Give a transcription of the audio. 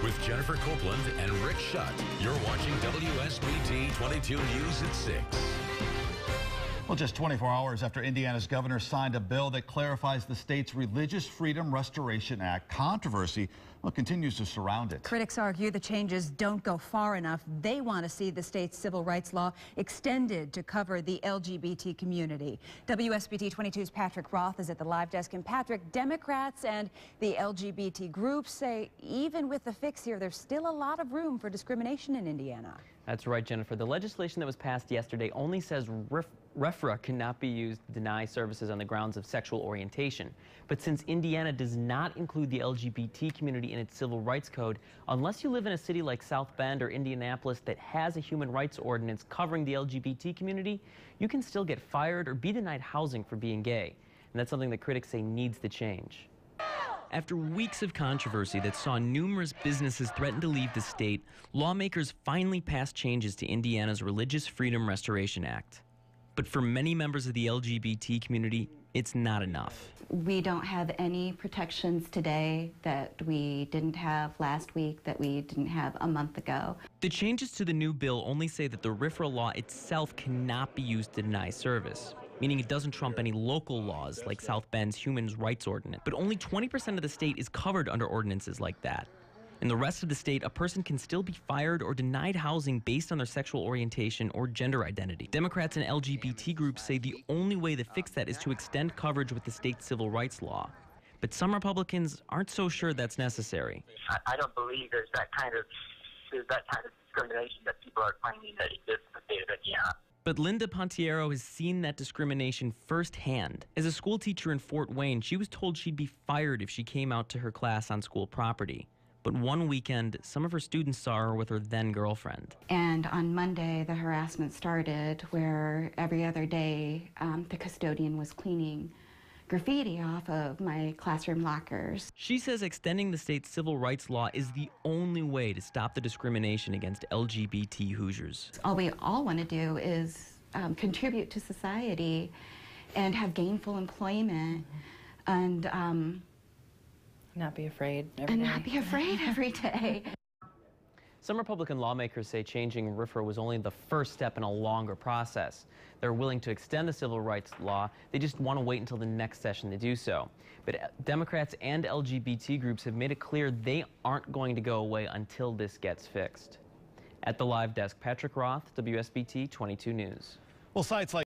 with Jennifer Copeland and Rick Schutt. You're watching WSBT-22 News at 6. Well, just 24 hours after Indiana's governor signed a bill that clarifies the state's Religious Freedom Restoration Act, controversy continues to surround it. Critics argue the changes don't go far enough. They want to see the state's civil rights law extended to cover the LGBT community. WSBT-22's Patrick Roth is at the live desk. And Patrick, Democrats and the LGBT groups say even with the fix here, there's still a lot of room for discrimination in Indiana. That's right, Jennifer. The legislation that was passed yesterday only says RFRA cannot be used to deny services on the grounds of sexual orientation. But since Indiana does not include the LGBT community in its civil rights code, unless you live in a city like South Bend or Indianapolis that has a human rights ordinance covering the LGBT community, you can still get fired or be denied housing for being gay. And that's something that critics say needs to change. After weeks of controversy that saw numerous businesses threaten to leave the state, lawmakers finally passed changes to Indiana's Religious Freedom Restoration Act. But for many members of the LGBT community, it's not enough. We don't have any protections today that we didn't have last week, that we didn't have a month ago. The changes to the new bill only say that the RFRA law itself cannot be used to deny service, meaning it doesn't trump any local laws like South Bend's Human Rights Ordinance. But only 20% of the state is covered under ordinances like that. In the rest of the state, a person can still be fired or denied housing based on their sexual orientation or gender identity. Democrats and LGBT groups say the only way to fix that is to extend coverage with the state's civil rights law. But some Republicans aren't so sure that's necessary. I don't believe there's that kind of discrimination that people are claiming that exists in the state of Indiana. But Linda Pontiero has seen that discrimination firsthand. As a school teacher in Fort Wayne, she was told she'd be fired if she came out to her class on school property. But one weekend, some of her students saw her with her then-girlfriend. And on Monday, the harassment started where every other day, the custodian was cleaning graffiti off of my classroom lockers. She says extending the state's civil rights law is the only way to stop the discrimination against LGBT Hoosiers. All we all want to do is contribute to society and have gainful employment and not be afraid every day. Some Republican lawmakers say changing RFRA was only the first step in a longer process. They're willing to extend the civil rights law. They just want to wait until the next session to do so. But Democrats and LGBT groups have made it clear they aren't going to go away until this gets fixed. At the live desk, Patrick Roth, WSBT 22 News. Well, sites like